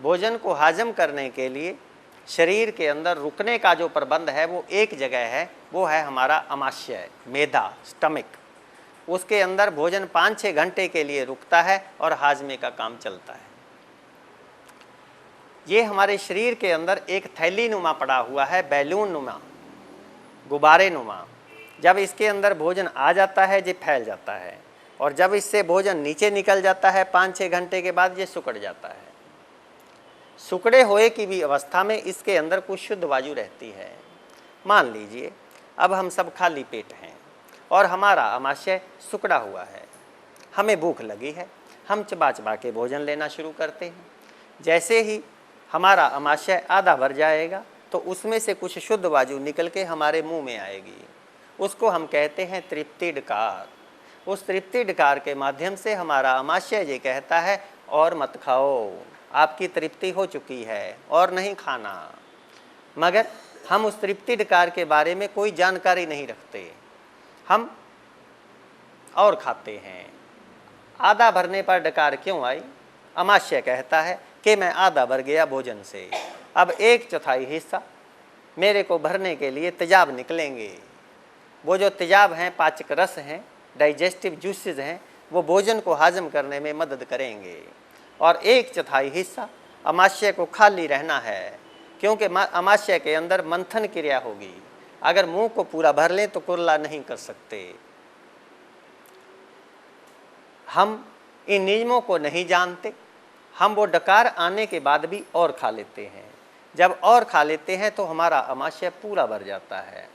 भोजन को हाजम करने के लिए शरीर के अंदर रुकने का जो प्रबंध है वो एक जगह है, वो है हमारा आमाशय, मेदा, स्टमक। उसके अंदर भोजन 5-6 घंटे के लिए रुकता है और हाजमे का काम चलता है। ये हमारे शरीर के अंदर एक थैली नुमा पड़ा हुआ है, बैलून नुमा, गुब्बारे नुमा। जब इसके अंदर भोजन आ जाता है ये फैल जाता है, और जब इससे भोजन नीचे निकल जाता है 5-6 घंटे के बाद ये सिकुड़ जाता है। सिकुड़े हुए की भी अवस्था में इसके अंदर कुछ शुद्ध वायु रहती है। मान लीजिए अब हम सब खाली पेट हैं और हमारा आमाशय सिकुड़ा हुआ है, हमें भूख लगी है, हम चबा चबा के भोजन लेना शुरू करते हैं। जैसे ही हमारा आमाशय आधा भर जाएगा तो उसमें से कुछ शुद्ध वायु निकल के हमारे मुंह में आएगी, उसको हम कहते हैं तृप्ति डकार। उस तृप्ति डकार के माध्यम से हमारा आमाशय ये कहता है और मत खाओ, आपकी तृप्ति हो चुकी है और नहीं खाना। मगर हम उस तृप्ति डकार के बारे में कोई जानकारी नहीं रखते, हम और खाते हैं। आधा भरने पर डकार क्यों आई? आमाशय कहता है कि मैं आधा भर गया भोजन से, अब 1/4 हिस्सा मेरे को भरने के लिए तेजाब निकलेंगे। वो जो तेजाब हैं, पाचक रस हैं, डाइजेस्टिव जूसेस हैं, वो भोजन को हाजम करने में मदद करेंगे। और 1/4 हिस्सा आमाशय को खाली रहना है, क्योंकि आमाशय के अंदर मंथन क्रिया होगी। अगर मुंह को पूरा भर लें तो कुरला नहीं कर सकते। हम इन नियमों को नहीं जानते, हम वो डकार आने के बाद भी और खा लेते हैं। जब और खा लेते हैं तो हमारा आमाशय पूरा भर जाता है।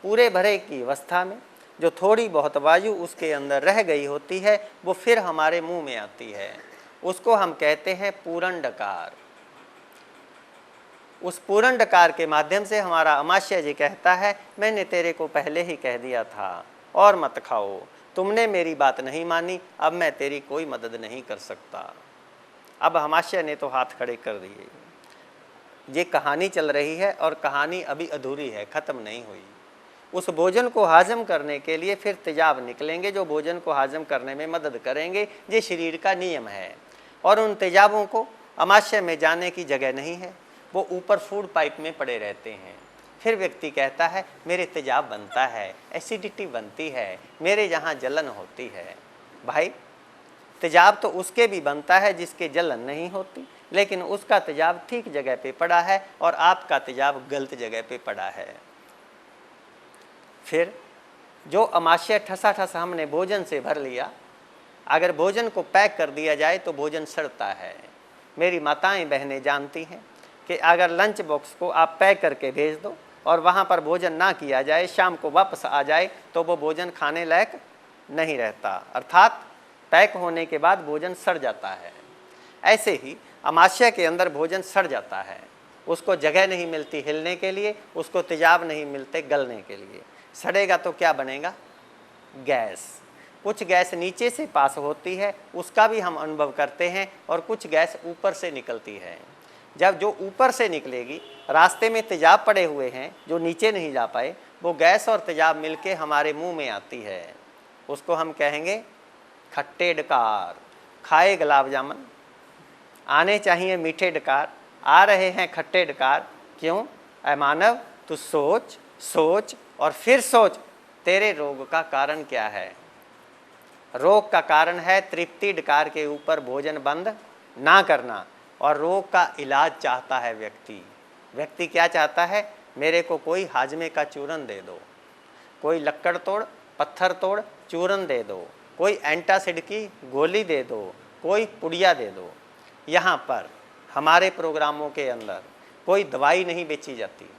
पूरे भरे की अवस्था में जो थोड़ी बहुत वायु उसके अंदर रह गई होती है वो फिर हमारे मुंह में आती है, उसको हम कहते हैं पूर्ण डकार। उस पूर्ण डकार के माध्यम से हमारा आमाशय जी कहता है मैंने तेरे को पहले ही कह दिया था और मत खाओ, तुमने मेरी बात नहीं मानी, अब मैं तेरी कोई मदद नहीं कर सकता। अब आमाशय ने तो हाथ खड़े कर दिए। ये कहानी चल रही है और कहानी अभी अधूरी है, ख़त्म नहीं हुई। उस भोजन को हाजम करने के लिए फिर तेजाब निकलेंगे जो भोजन को हाजम करने में मदद करेंगे। ये शरीर का नियम है। और उन तेजाबों को आमाशय में जाने की जगह नहीं है, वो ऊपर फूड पाइप में पड़े रहते हैं। फिर व्यक्ति कहता है मेरे तेजाब बनता है, एसिडिटी बनती है, मेरे यहाँ जलन होती है। भाई तेजाब तो उसके भी बनता है जिसके जलन नहीं होती, लेकिन उसका तेजाब ठीक जगह पे पड़ा है और आपका तेजाब गलत जगह पे पड़ा है। फिर जो आमाशय ठसा ठसा हमने भोजन से भर लिया, अगर भोजन को पैक कर दिया जाए तो भोजन सड़ता है। मेरी माताएं बहनें जानती हैं कि अगर लंच बॉक्स को आप पैक करके भेज दो और वहाँ पर भोजन ना किया जाए, शाम को वापस आ जाए तो वो भोजन खाने लायक नहीं रहता, अर्थात पैक होने के बाद भोजन सड़ जाता है। ऐसे ही आमाशय के अंदर भोजन सड़ जाता है, उसको जगह नहीं मिलती हिलने के लिए, उसको तेजाब नहीं मिलते गलने के लिए। सड़ेगा तो क्या बनेगा? गैस। कुछ गैस नीचे से पास होती है, उसका भी हम अनुभव करते हैं, और कुछ गैस ऊपर से निकलती है। जब जो ऊपर से निकलेगी, रास्ते में तेजाब पड़े हुए हैं जो नीचे नहीं जा पाए, वो गैस और तेजाब मिलके हमारे मुंह में आती है, उसको हम कहेंगे खट्टे डकार। खाए गुलाब जामुन, आने चाहिए मीठे डकार, आ रहे हैं खट्टे डकार। क्यों? ऐ मानव तू सोच सोच और फिर सोच, तेरे रोग का कारण क्या है? रोग का कारण है तृप्ति डकार के ऊपर भोजन बंद ना करना। और रोग का इलाज चाहता है व्यक्ति क्या चाहता है? मेरे को कोई हाजमे का चूरन दे दो, कोई लक्कड़ तोड़ पत्थर तोड़ चूरन दे दो, कोई एंटासिड की गोली दे दो, कोई पुड़िया दे दो। यहाँ पर हमारे प्रोग्रामों के अंदर कोई दवाई नहीं बेची जाती,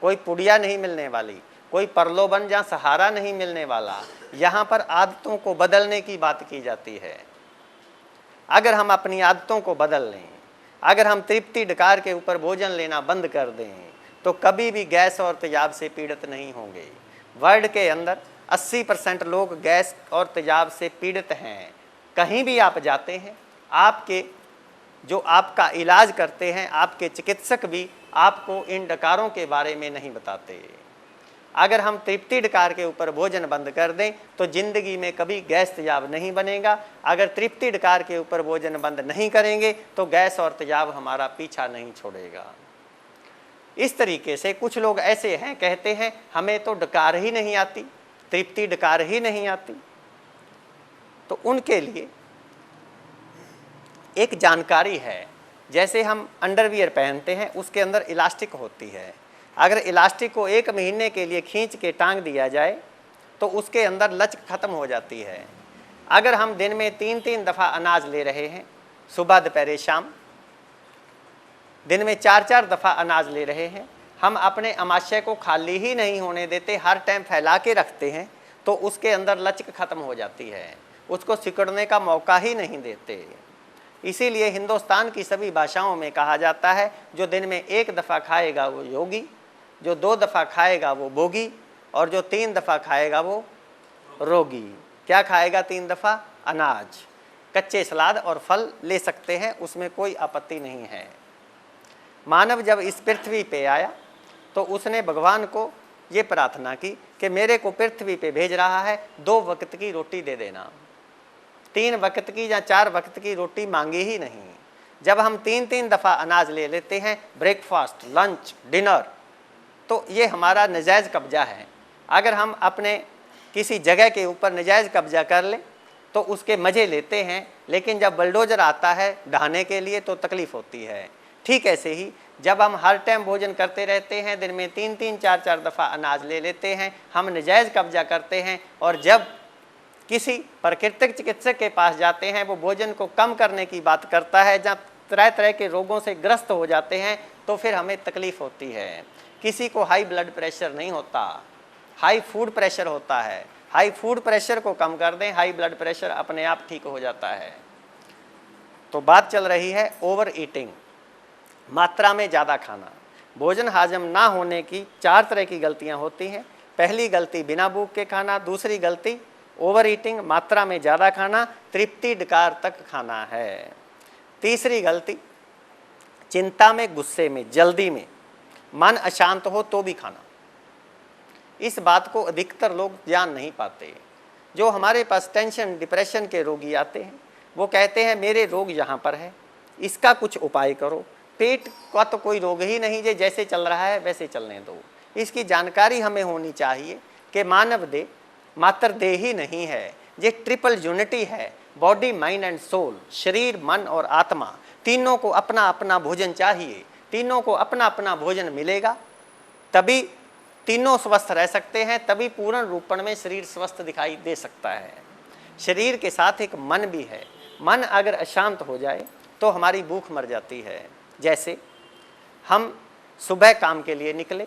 कोई पुड़िया नहीं मिलने वाली, कोई प्रलोभन या सहारा नहीं मिलने वाला। यहाँ पर आदतों को बदलने की बात की जाती है। अगर हम अपनी आदतों को बदल लें, अगर हम तृप्ति डकार के ऊपर भोजन लेना बंद कर दें, तो कभी भी गैस और तेजाब से पीड़ित नहीं होंगे। वर्ल्ड के अंदर 80% लोग गैस और तेजाब से पीड़ित हैं। कहीं भी आप जाते हैं, आपके जो आपका इलाज करते हैं, आपके चिकित्सक भी आपको इन डकारों के बारे में नहीं बताते। अगर हम तृप्ति डकार के ऊपर भोजन बंद कर दें तो जिंदगी में कभी गैस तेजाब नहीं बनेगा। अगर तृप्ति डकार के ऊपर भोजन बंद नहीं करेंगे तो गैस और तेजाब हमारा पीछा नहीं छोड़ेगा। इस तरीके से कुछ लोग ऐसे हैं, कहते हैं हमें तो डकार ही नहीं आती, तृप्ति डकार ही नहीं आती। तो उनके लिए एक जानकारी है, जैसे हम अंडरवियर पहनते हैं उसके अंदर इलास्टिक होती है। अगर इलास्टिक को 1 महीने के लिए खींच के टांग दिया जाए तो उसके अंदर लचक खत्म हो जाती है। अगर हम दिन में 3-3 दफ़ा अनाज ले रहे हैं, सुबह दोपहर शाम, दिन में 4-4 दफ़ा अनाज ले रहे हैं, हम अपने अमाशय को खाली ही नहीं होने देते, हर टाइम फैला के रखते हैं, तो उसके अंदर लचक खत्म हो जाती है, उसको सिकुड़ने का मौका ही नहीं देते। इसीलिए हिंदुस्तान की सभी भाषाओं में कहा जाता है जो दिन में 1 दफ़ा खाएगा वो योगी, जो 2 दफ़ा खाएगा वो भोगी, और जो 3 दफ़ा खाएगा वो रोगी। क्या खाएगा 3 दफ़ा? अनाज। कच्चे सलाद और फल ले सकते हैं, उसमें कोई आपत्ति नहीं है। मानव जब इस पृथ्वी पे आया तो उसने भगवान को ये प्रार्थना की कि मेरे को पृथ्वी पे भेज रहा है, 2 वक्त की रोटी दे देना। 3 वक्त की या 4 वक्त की रोटी मांगी ही नहीं। जब हम 3-3 दफ़ा अनाज ले लेते हैं, ब्रेकफास्ट, लंच, डिनर, तो ये हमारा नजायज़ कब्जा है। अगर हम अपने किसी जगह के ऊपर नजायज़ कब्जा कर लें तो उसके मज़े लेते हैं, लेकिन जब बुलडोज़र आता है ढहाने के लिए तो तकलीफ़ होती है। ठीक ऐसे ही जब हम हर टाइम भोजन करते रहते हैं, दिन में 3-3, 4-4 दफ़ा अनाज ले लेते हैं, हम नजायज़ कब्जा करते हैं, और जब किसी प्राकृतिक चिकित्सक के पास जाते हैं वो भोजन को कम करने की बात करता है, जब तरह तरह के रोगों से ग्रस्त हो जाते हैं तो फिर हमें तकलीफ़ होती है। किसी को हाई ब्लड प्रेशर नहीं होता, हाई फूड प्रेशर होता है। हाई फूड प्रेशर को कम कर दें, हाई ब्लड प्रेशर अपने आप ठीक हो जाता है। तो बात चल रही है ओवर ईटिंग, मात्रा में ज़्यादा खाना। भोजन हाजम ना होने की 4 तरह की गलतियां होती हैं। पहली गलती बिना भूख के खाना, दूसरी गलती ओवर ईटिंग, मात्रा में ज़्यादा खाना, तृप्ति डकार तक खाना है। तीसरी गलती चिंता में, गुस्से में, जल्दी में, मन अशांत हो तो भी खाना। इस बात को अधिकतर लोग जान नहीं पाते। जो हमारे पास टेंशन, डिप्रेशन के रोगी आते हैं वो कहते हैं मेरे रोग यहाँ पर है, इसका कुछ उपाय करो। पेट का तो कोई रोग ही नहीं, जे जैसे चल रहा है वैसे चलने दो। इसकी जानकारी हमें होनी चाहिए कि मानव देह मात्र देह ही नहीं है, ये ट्रिपल यूनिटी है, बॉडी, माइंड एंड सोल। शरीर, मन और आत्मा, तीनों को अपना अपना भोजन चाहिए। तीनों को अपना अपना भोजन मिलेगा तभी तीनों स्वस्थ रह सकते हैं, तभी पूर्ण रूपण में शरीर स्वस्थ दिखाई दे सकता है। शरीर के साथ एक मन भी है। मन अगर अशांत हो जाए तो हमारी भूख मर जाती है। जैसे हम सुबह काम के लिए निकले,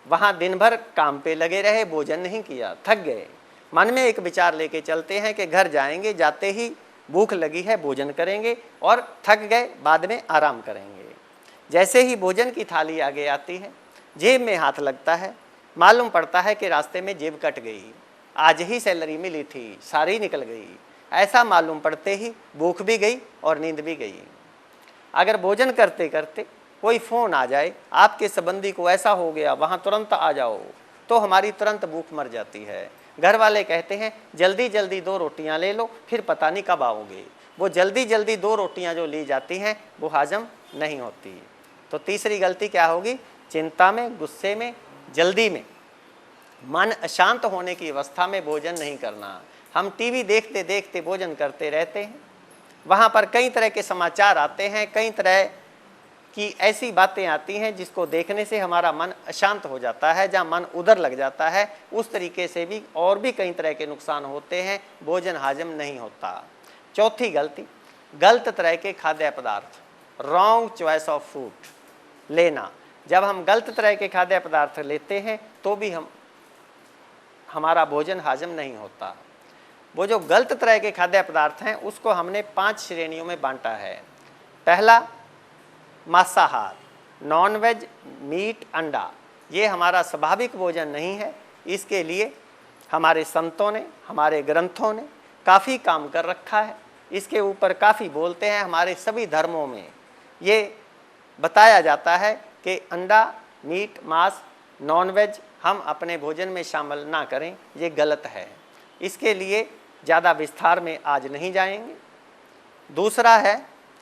वहाँ दिन भर काम पे लगे रहे, भोजन नहीं किया, थक गए। मन में एक विचार लेके चलते हैं कि घर जाएंगे, जाते ही भूख लगी है, भोजन करेंगे, और थक गए, बाद में आराम करेंगे। जैसे ही भोजन की थाली आगे आती है, जेब में हाथ लगता है, मालूम पड़ता है कि रास्ते में जेब कट गई, आज ही सैलरी मिली थी, सारी निकल गई। ऐसा मालूम पड़ते ही भूख भी गई और नींद भी गई। अगर भोजन करते करते कोई फ़ोन आ जाए, आपके संबंधी को ऐसा हो गया, वहाँ तुरंत आ जाओ, तो हमारी तुरंत भूख मर जाती है। घर वाले कहते हैं जल्दी जल्दी 2 रोटियां ले लो, फिर पता नहीं कब आओगे। वो जल्दी जल्दी 2 रोटियां जो ली जाती हैं वो हाजम नहीं होती। तो तीसरी गलती क्या होगी? चिंता में, गुस्से में, जल्दी में, मन अशांत होने की अवस्था में भोजन नहीं करना। हम टीवी देखते देखते भोजन करते रहते हैं, वहाँ पर कई तरह के समाचार आते हैं, कई तरह की ऐसी बातें आती हैं जिसको देखने से हमारा मन अशांत हो जाता है, जहाँ मन उधर लग जाता है। उस तरीके से भी और भी कई तरह के नुकसान होते हैं, भोजन हाजम नहीं होता। चौथी गलती, गलत तरह के खाद्य पदार्थ, रॉन्ग चॉइस ऑफ फूड लेना। जब हम गलत तरह के खाद्य पदार्थ लेते हैं तो भी हमारा भोजन हाजम नहीं होता। वो जो गलत तरह के खाद्य पदार्थ हैं उसको हमने 5 श्रेणियों में बांटा है। पहला, मांसाहार, नॉन वेज, मीट, अंडा। ये हमारा स्वाभाविक भोजन नहीं है। इसके लिए हमारे संतों ने, हमारे ग्रंथों ने काफ़ी काम कर रखा है, इसके ऊपर काफ़ी बोलते हैं। हमारे सभी धर्मों में ये बताया जाता है कि अंडा, मीट, मांस, नॉन वेज हम अपने भोजन में शामिल ना करें, ये गलत है। इसके लिए ज़्यादा विस्तार में आज नहीं जाएंगे। दूसरा है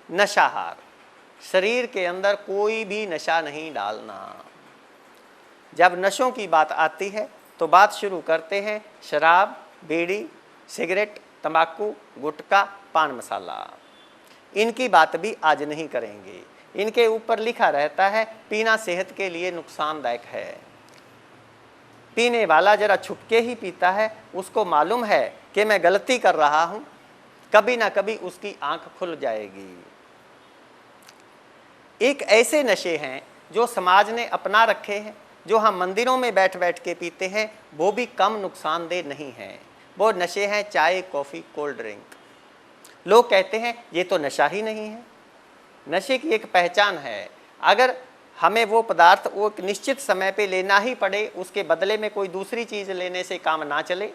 नशाहार। शरीर के अंदर कोई भी नशा नहीं डालना। जब नशों की बात आती है तो बात शुरू करते हैं शराब, बीड़ी, सिगरेट, तंबाकू, गुटखा, पान मसाला। इनकी बात भी आज नहीं करेंगे। इनके ऊपर लिखा रहता है पीना सेहत के लिए नुकसानदायक है। पीने वाला जरा छुपके ही पीता है, उसको मालूम है कि मैं गलती कर रहा हूं, कभी ना कभी उसकी आंख खुल जाएगी। एक ऐसे नशे हैं जो समाज ने अपना रखे हैं, जो हम मंदिरों में बैठ बैठ के पीते हैं, वो भी कम नुकसानदेह नहीं है। वो नशे हैं चाय, कॉफ़ी, कोल्ड ड्रिंक। लोग कहते हैं ये तो नशा ही नहीं है। नशे की एक पहचान है, अगर हमें वो पदार्थ वो एक निश्चित समय पे लेना ही पड़े, उसके बदले में कोई दूसरी चीज़ लेने से काम ना चले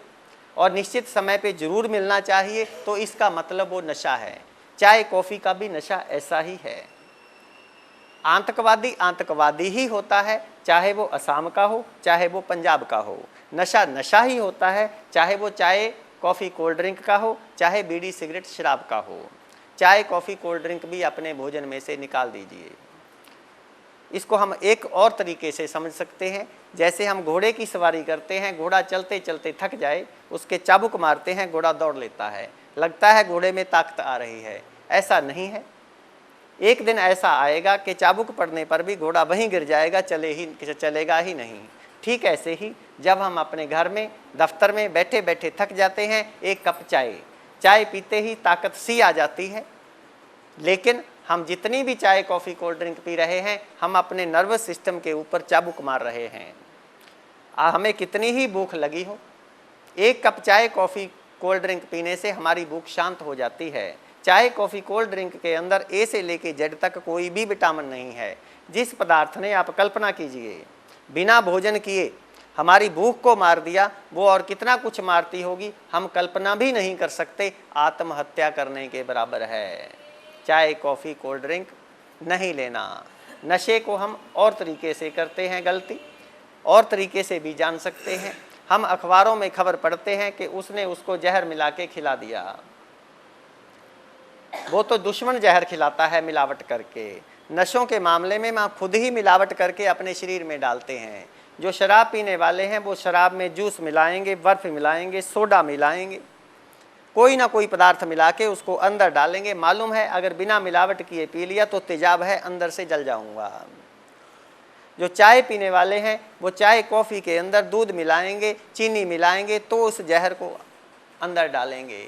और निश्चित समय पे ज़रूर मिलना चाहिए, तो इसका मतलब वो नशा है। चाय कॉफ़ी का भी नशा ऐसा ही है। आतंकवादी आतंकवादी ही होता है, चाहे वो असम का हो, चाहे वो पंजाब का हो। नशा नशा ही होता है, चाहे वो चाय कॉफ़ी कोल्ड ड्रिंक का हो, चाहे बीड़ी सिगरेट शराब का हो। चाय कॉफ़ी कोल्ड ड्रिंक भी अपने भोजन में से निकाल दीजिए। इसको हम एक और तरीके से समझ सकते हैं, जैसे हम घोड़े की सवारी करते हैं, घोड़ा चलते चलते थक जाए, उसके चाबुक मारते हैं, घोड़ा दौड़ लेता है, लगता है घोड़े में ताकत आ रही है। ऐसा नहीं है। एक दिन ऐसा आएगा कि चाबुक पड़ने पर भी घोड़ा वहीं गिर जाएगा, चलेगा ही नहीं। ठीक ऐसे ही जब हम अपने घर में, दफ्तर में बैठे बैठे थक जाते हैं, एक कप चाय पीते ही ताकत सी आ जाती है, लेकिन हम जितनी भी चाय कॉफ़ी कोल्ड ड्रिंक पी रहे हैं, हम अपने नर्वस सिस्टम के ऊपर चाबुक मार रहे हैं। हमें कितनी ही भूख लगी हो, एक कप चाय कॉफ़ी कोल्ड ड्रिंक पीने से हमारी भूख शांत हो जाती है। चाय कॉफ़ी कोल्ड ड्रिंक के अंदर ए से लेके जेड तक कोई भी विटामिन नहीं है। जिस पदार्थ ने, आप कल्पना कीजिए, बिना भोजन किए हमारी भूख को मार दिया, वो और कितना कुछ मारती होगी हम कल्पना भी नहीं कर सकते। आत्महत्या करने के बराबर है। चाय कॉफ़ी कोल्ड ड्रिंक नहीं लेना। नशे को हम और तरीके से करते हैं गलती, और तरीके से भी जान सकते हैं। हम अखबारों में खबर पढ़ते हैं कि उसने उसको जहर मिला के खिला दिया। वो तो दुश्मन जहर खिलाता है मिलावट करके। नशों के मामले में हम खुद ही मिलावट करके अपने शरीर में डालते हैं। जो शराब पीने वाले हैं वो शराब में जूस मिलाएंगे, बर्फ़ मिलाएंगे, सोडा मिलाएंगे, कोई ना कोई पदार्थ मिला के उसको अंदर डालेंगे। मालूम है अगर बिना मिलावट किए पी लिया तो तेजाब है, अंदर से जल जाऊंगा। जो चाय पीने वाले हैं वो चाय कॉफ़ी के अंदर दूध मिलाएंगे, चीनी मिलाएंगे, तो उस जहर को अंदर डालेंगे।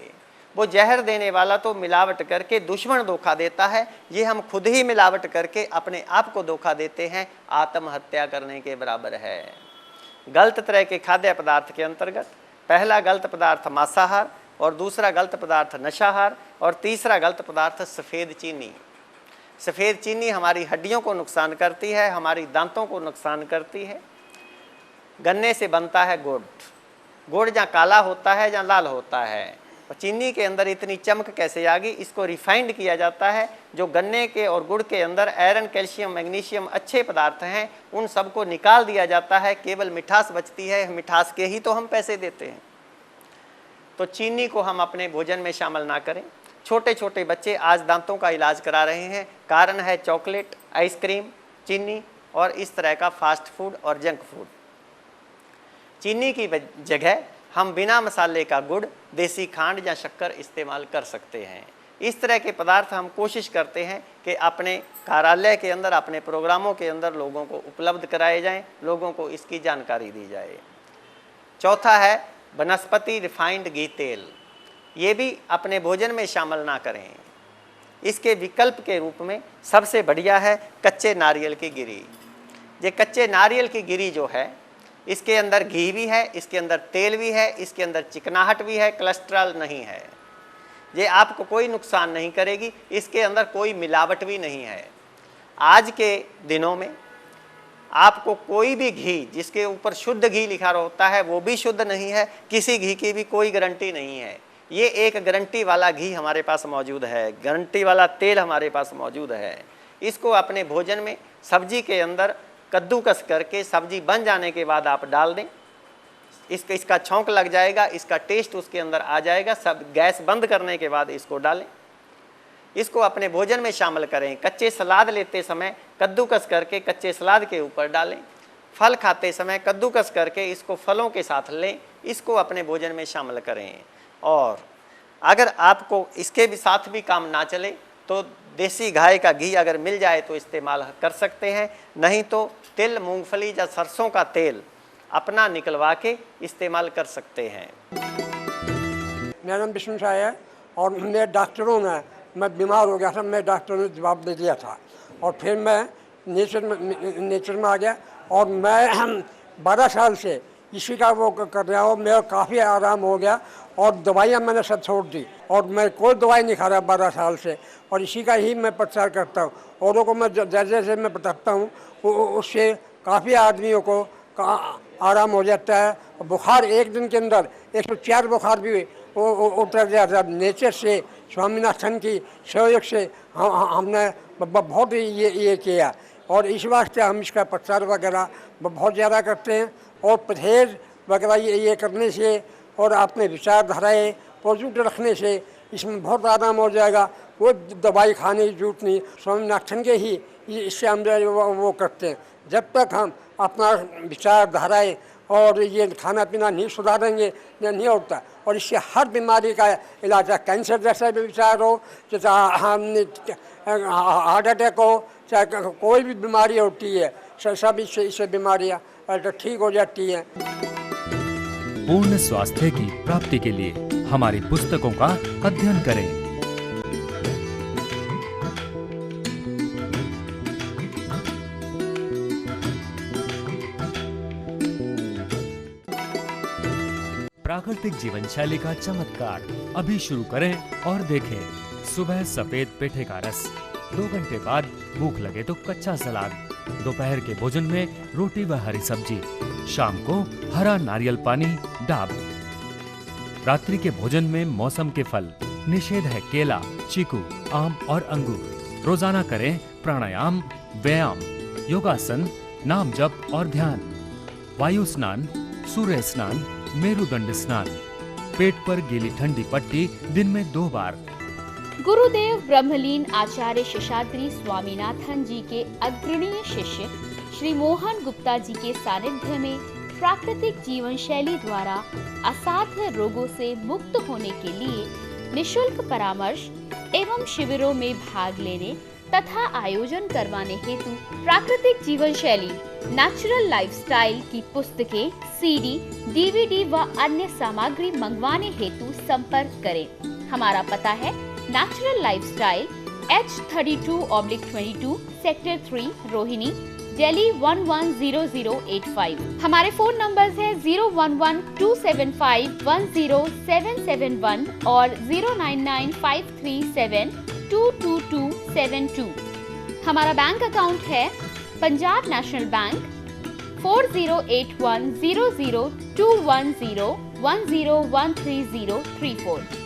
वो जहर देने वाला तो मिलावट करके दुश्मन धोखा देता है, ये हम खुद ही मिलावट करके अपने आप को धोखा देते हैं। आत्महत्या करने के बराबर है। गलत तरह के खाद्य पदार्थ के अंतर्गत पहला गलत पदार्थ मांसाहार, और दूसरा गलत पदार्थ नशाहार, और तीसरा गलत पदार्थ सफ़ेद चीनी। सफ़ेद चीनी हमारी हड्डियों को नुकसान करती है, हमारी दांतों को नुकसान करती है। गन्ने से बनता है गुड़। गुड़ जहाँ काला होता है जहाँ लाल होता है। और चीनी के अंदर इतनी चमक कैसे आ गई? इसको रिफाइंड किया जाता है। जो गन्ने के और गुड़ के अंदर आयरन, कैल्शियम, मैग्नीशियम अच्छे पदार्थ हैं, उन सबको निकाल दिया जाता है, केवल मिठास बचती है। मिठास के ही तो हम पैसे देते हैं। तो चीनी को हम अपने भोजन में शामिल ना करें। छोटे छोटे बच्चे आज दांतों का इलाज करा रहे हैं, कारण है चॉकलेट, आइसक्रीम, चीनी और इस तरह का फास्ट फूड और जंक फूड। चीनी की जगह हम बिना मसाले का गुड़, देसी खांड या शक्कर इस्तेमाल कर सकते हैं। इस तरह के पदार्थ हम कोशिश करते हैं कि अपने कार्यालय के अंदर, अपने प्रोग्रामों के अंदर लोगों को उपलब्ध कराए जाएं, लोगों को इसकी जानकारी दी जाए। चौथा है वनस्पति रिफाइंड घी तेल। ये भी अपने भोजन में शामिल ना करें। इसके विकल्प के रूप में सबसे बढ़िया है कच्चे नारियल की गिरी। ये कच्चे नारियल की गिरी जो है, इसके अंदर घी भी है, इसके अंदर तेल भी है, इसके अंदर चिकनाहट भी है, कोलेस्ट्रॉल नहीं है। ये आपको कोई नुकसान नहीं करेगी, इसके अंदर कोई मिलावट भी नहीं है। आज के दिनों में आपको कोई भी घी जिसके ऊपर शुद्ध घी लिखा होता है वो भी शुद्ध नहीं है। किसी घी की भी कोई गारंटी नहीं है। ये एक गारंटी वाला घी हमारे पास मौजूद है, गारंटी वाला तेल हमारे पास मौजूद है। इसको अपने भोजन में, सब्जी के अंदर कद्दूकस करके सब्जी बन जाने के बाद आप डाल दें। इसका छौंक लग जाएगा, इसका टेस्ट उसके अंदर आ जाएगा। सब गैस बंद करने के बाद इसको डालें, इसको अपने भोजन में शामिल करें। कच्चे सलाद लेते समय कद्दूकस करके कच्चे सलाद के ऊपर डालें। फल खाते समय कद्दूकस करके इसको फलों के साथ लें, इसको अपने भोजन में शामिल करें। और अगर आपको इसके भी साथ भी काम ना चले तो देसी गाय का घी अगर मिल जाए तो इस्तेमाल कर सकते हैं, नहीं तो तिल, मूंगफली या सरसों का तेल अपना निकलवा के इस्तेमाल कर सकते हैं। मेरा नाम विष्णु शाह है और मेरे डॉक्टरों ने, मैं बीमार हो गया था, मैं डॉक्टरों ने जवाब दे दिया था और फिर मैं नेचर में आ गया और मैं 12 साल से इसी का वो कर रहा हूँ। मेरा काफ़ी आराम हो गया और दवाइयाँ मैंने सब छोड़ दी और मैं कोई दवाई नहीं खा रहा 12 साल से और इसी का ही मैं प्रचार करता हूँ। औरों को मैं जैसे मैं बताता हूँ उससे काफ़ी आदमियों को आराम हो जाता है। बुखार एक दिन के अंदर 104 बुखार भी उतर जाता है। नेचर से, स्वामीनाथन की सहयोग से हमने बहुत ये किया और इस वास्ते हम इसका प्रचार वगैरह बहुत ज़्यादा करते हैं और परहेज वगैरह ये करने से और अपने विचारधाराएँ पॉजिटिव रखने से इसमें बहुत आराम हो जाएगा। वो दवाई खाने की जरूरत नहीं, स्वामीनाथन के ही इससे हम वो करते हैं। जब तक हम अपना विचारधाराएँ और ये खाना पीना नहीं सुधारेंगे नहीं होता और इससे हर बीमारी का इलाज है। कैंसर जैसा भी विचार हो, चाहे हार्ट अटैक हो, चाहे कोई भी बीमारी होती है, सब इससे बीमारियाँ ठीक हो जाती हैं। पूर्ण स्वास्थ्य की प्राप्ति के लिए हमारी पुस्तकों का अध्ययन करें। प्राकृतिक जीवन शैली का चमत्कार अभी शुरू करें और देखें। सुबह सफेद पेठे का रस, 2 घंटे बाद भूख लगे तो कच्चा सलाद, दोपहर के भोजन में रोटी व हरी सब्जी, शाम को हरा नारियल पानी डाब, रात्रि के भोजन में मौसम के फल, निषेध है केला, चीकू, आम और अंगूर। रोजाना करें प्राणायाम, व्यायाम, योगासन, नाम जप और ध्यान, वायु स्नान, सूर्य स्नान, मेरुदंड स्नान, पेट पर गीली ठंडी पट्टी दिन में 2 बार। गुरुदेव ब्रह्मलीन आचार्य शेषाद्री स्वामीनाथन जी के अग्रणीय शिष्य श्री मोहन गुप्ता जी के सानिध्य में प्राकृतिक जीवन शैली द्वारा असाध्य रोगों से मुक्त होने के लिए निशुल्क परामर्श एवं शिविरों में भाग लेने तथा आयोजन करवाने हेतु प्राकृतिक जीवन शैली नेचुरल लाइफस्टाइल की पुस्तकें, सीडी, डीवीडी व अन्य सामग्री मंगवाने हेतु संपर्क करें। हमारा पता है natural lifestyle, H32/22, sector 3, Rohini, Delhi 110085। हमारे फोन नंबर्स है 011-275-10771 और 099-537-22272। हमारा बैंक अकाउंट है पंजाब नेशनल बैंक 4081002101013034।